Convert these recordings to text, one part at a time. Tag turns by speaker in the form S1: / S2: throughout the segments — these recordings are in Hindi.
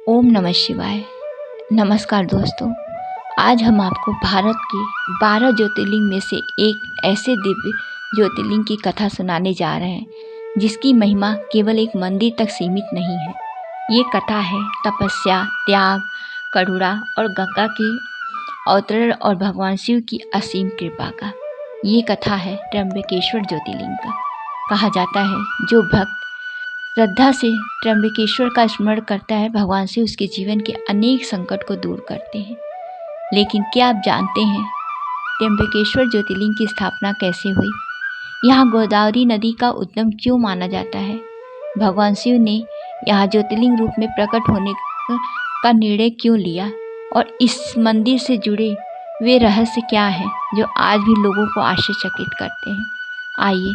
S1: ओम नमः शिवाय। नमस्कार दोस्तों, आज हम आपको भारत के 12 ज्योतिर्लिंग में से एक ऐसे दिव्य ज्योतिर्लिंग की कथा सुनाने जा रहे हैं जिसकी महिमा केवल एक मंदिर तक सीमित नहीं है। ये कथा है तपस्या, त्याग, करुणा और गंगा के अवतरण और भगवान शिव की असीम कृपा का। ये कथा है त्र्यंबकेश्वर ज्योतिर्लिंग का। कहा जाता है जो भक्त श्रद्धा से त्र्यंबकेश्वर का स्मरण करता है, भगवान शिव उसके जीवन के अनेक संकट को दूर करते हैं। लेकिन क्या आप जानते हैं त्र्यंबकेश्वर ज्योतिर्लिंग की स्थापना कैसे हुई? यहाँ गोदावरी नदी का उद्गम क्यों माना जाता है? भगवान शिव ने यहाँ ज्योतिर्लिंग रूप में प्रकट होने का निर्णय क्यों लिया? और इस मंदिर से जुड़े वे रहस्य क्या हैं जो आज भी लोगों को आश्चर्यचकित करते हैं? आइए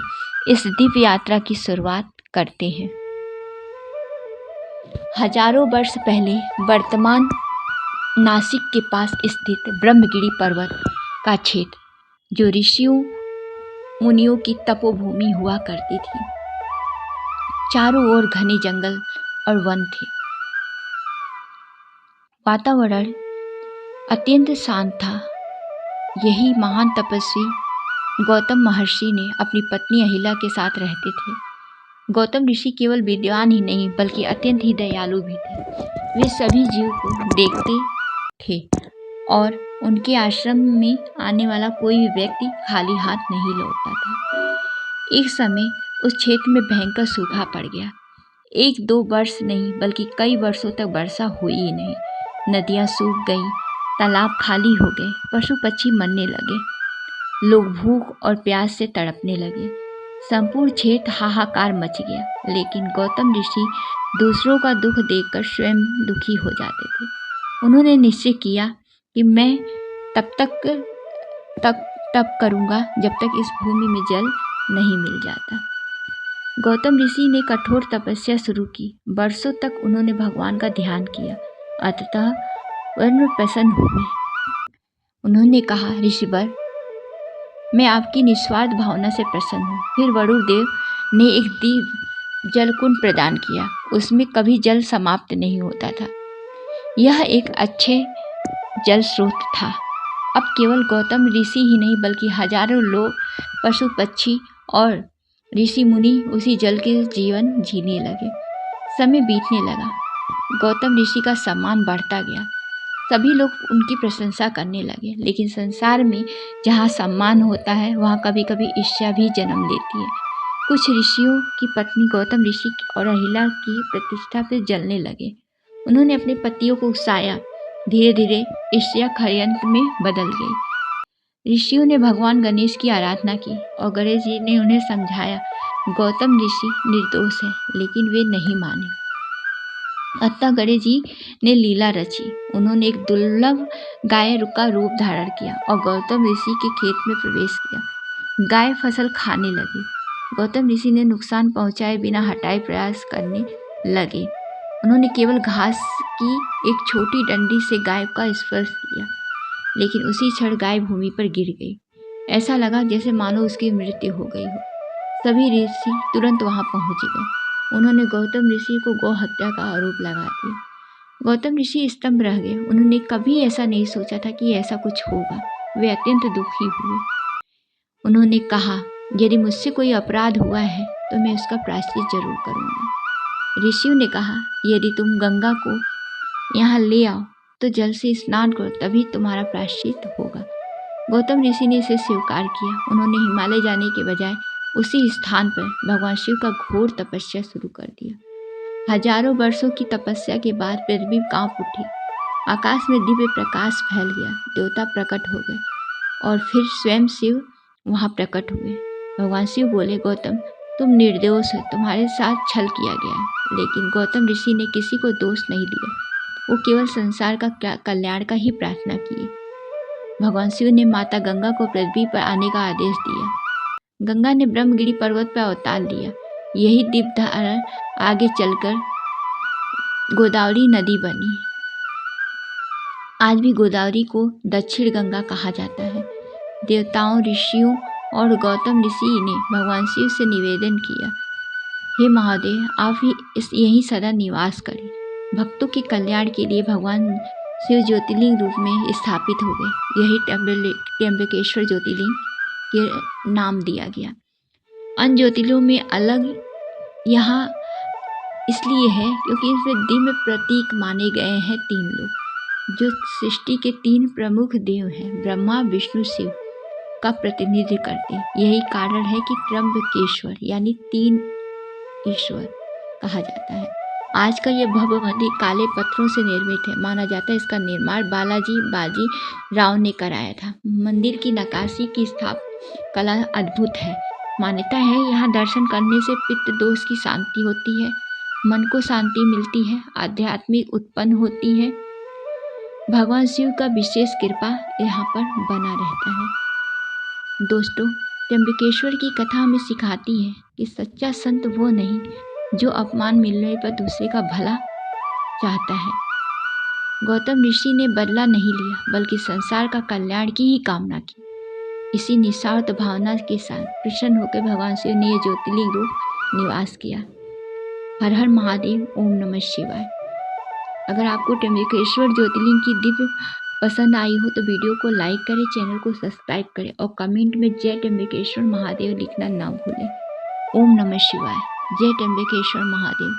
S1: इस दिव्य यात्रा की शुरुआत करते हैं। हजारों वर्ष पहले वर्तमान नासिक के पास स्थित ब्रह्मगिरी पर्वत का क्षेत्र, जो ऋषियों मुनियों की तपोभूमि हुआ करती थी, चारों ओर घने जंगल और वन थे। वातावरण अत्यंत शांत था। यही महान तपस्वी गौतम महर्षि ने अपनी पत्नी अहिल्या के साथ रहते थे। गौतम ऋषि केवल विद्वान ही नहीं बल्कि अत्यंत ही दयालु भी थे। वे सभी जीव को देखते थे और उनके आश्रम में आने वाला कोई भी व्यक्ति खाली हाथ नहीं लौटता था। एक समय उस क्षेत्र में भयंकर सूखा पड़ गया। 1-2 वर्ष नहीं बल्कि कई वर्षों तक वर्षा हुई ही नहीं। नदियां सूख गईं, तालाब खाली हो गए, पशु पक्षी मरने लगे, लोग भूख और प्यास से तड़पने लगे। संपूर्ण क्षेत्र हाहाकार मच गया। लेकिन गौतम ऋषि दूसरों का दुख देखकर स्वयं दुखी हो जाते थे। उन्होंने निश्चय किया कि मैं तब तप करूंगा जब तक इस भूमि में जल नहीं मिल जाता। गौतम ऋषि ने कठोर तपस्या शुरू की। वर्षों तक उन्होंने भगवान का ध्यान किया। अंततः वरुण प्रसन्न हुए। उन्होंने कहा, ऋषिवर, मैं आपकी निस्वार्थ भावना से प्रसन्न हूँ। फिर वरुण देव ने एक दिव्य जलकुंड प्रदान किया। उसमें कभी जल समाप्त नहीं होता था। यह एक अच्छे जल स्रोत था। अब केवल गौतम ऋषि ही नहीं बल्कि हजारों लोग, पशु पक्षी और ऋषि मुनि उसी जल के जीवन जीने लगे। समय बीतने लगा। गौतम ऋषि का सम्मान बढ़ता गया। सभी लोग उनकी प्रशंसा करने लगे। लेकिन संसार में जहाँ सम्मान होता है वहाँ कभी कभी ईर्ष्या भी जन्म लेती है। कुछ ऋषियों की पत्नी गौतम ऋषि और अहिल्या की प्रतिष्ठा पर जलने लगे। उन्होंने अपने पतियों को उकसाया। धीरे धीरे ईर्ष्या षड्यंत्र में बदल गई। ऋषियों ने भगवान गणेश की आराधना की और गणेश जी ने उन्हें समझाया गौतम ऋषि निर्दोष है, लेकिन वे नहीं माने। अतः गणेश जी ने लीला रची। उन्होंने एक दुर्लभ गाय का रूप धारण किया और गौतम ऋषि के खेत में प्रवेश किया। गाय फसल खाने लगी। गौतम ऋषि ने नुकसान पहुंचाए बिना हटाए प्रयास करने लगे। उन्होंने केवल घास की एक छोटी डंडी से गाय का स्पर्श किया, लेकिन उसी क्षण गाय भूमि पर गिर गई। ऐसा लगा जैसे मानो उसकी मृत्यु हो गई हो। सभी ऋषि तुरंत वहां पहुंच गए। उन्होंने गौतम ऋषि को गौ हत्या का आरोप लगा दिया। गौतम ऋषि स्तंभ रह गए। उन्होंने कभी ऐसा नहीं सोचा था कि ऐसा कुछ होगा। वे अत्यंत दुखी हुए। उन्होंने कहा, यदि मुझसे कोई अपराध हुआ है तो मैं उसका प्रायश्चित जरूर करूंगा। ऋषियों ने कहा, यदि तुम गंगा को यहाँ ले आओ तो जल से स्नान करो, तभी तुम्हारा प्रायश्चित होगा। गौतम ऋषि ने इसे स्वीकार किया। उन्होंने हिमालय जाने के बजाय उसी स्थान पर भगवान शिव का घोर तपस्या शुरू कर दिया। हजारों वर्षों की तपस्या के बाद पृथ्वी कांप उठी। आकाश में दिव्य प्रकाश फैल गया। देवता प्रकट हो गए और फिर स्वयं शिव वहां प्रकट हुए। भगवान शिव बोले, गौतम, तुम निर्दोष हो, तुम्हारे साथ छल किया गया है। लेकिन गौतम ऋषि ने किसी को दोष नहीं दिया। वो केवल संसार का कल्याण का ही प्रार्थना की। भगवान शिव ने माता गंगा को पृथ्वी पर आने का आदेश दिया। गंगा ने ब्रह्मगिरी पर्वत पर अवतार लिया। यही दिव्य धारा आगे चलकर गोदावरी नदी बनी। आज भी गोदावरी को दक्षिण गंगा कहा जाता है। देवताओं, ऋषियों और गौतम ऋषि ने भगवान शिव से निवेदन किया, हे महादेव, आप ही यहीं सदा निवास करें। भक्तों के कल्याण के लिए भगवान शिव ज्योतिर्लिंग रूप में स्थापित हो गए। यही त्र्यंबकेश्वर ज्योतिर्लिंग के नाम दिया गया। अन्य ज्योतिर्लिंगों में अलग यहाँ इसलिए है क्योंकि इसमें दिव्य प्रतीक माने गए हैं 3 लोग, जो सृष्टि के 3 प्रमुख देव हैं, ब्रह्मा विष्णु शिव का प्रतिनिधित्व करते हैं। यही कारण है कि त्र्यंबकेश्वर यानी 3 ईश्वर कहा जाता है। आज का यह भव्य मंदिर काले पत्थरों से निर्मित है। माना जाता है इसका निर्माण बालाजी बाजी राव ने कराया था। मंदिर की नक्काशी की स्थापना कला अद्भुत है। मान्यता है यहाँ दर्शन करने से पित्त दोष की शांति होती है, मन को शांति मिलती है, आध्यात्मिक उत्पन्न होती है। भगवान शिव का विशेष कृपा यहाँ पर बना रहता है। दोस्तों, त्र्यंबकेश्वर की कथा हमें सिखाती है कि सच्चा संत वो नहीं जो अपमान मिलने पर दूसरे का भला चाहता है। गौतम ऋषि ने बदला नहीं लिया बल्कि संसार का कल्याण की ही कामना की। इसी निस्वार्थ भावना के साथ प्रसन्न होकर भगवान शिव ने यह ज्योतिर्लिंग रूप निवास किया। हर हर महादेव, ओम नमः शिवाय। अगर आपको त्र्यंबकेश्वर ज्योतिर्लिंग की दिव्य पसंद आई हो तो वीडियो को लाइक करें, चैनल को सब्सक्राइब करें और कमेंट में जय त्र्यंबकेश्वर महादेव लिखना ना भूलें। ओम नमः शिवाय। जय त्र्यंबकेश्वर महादेव।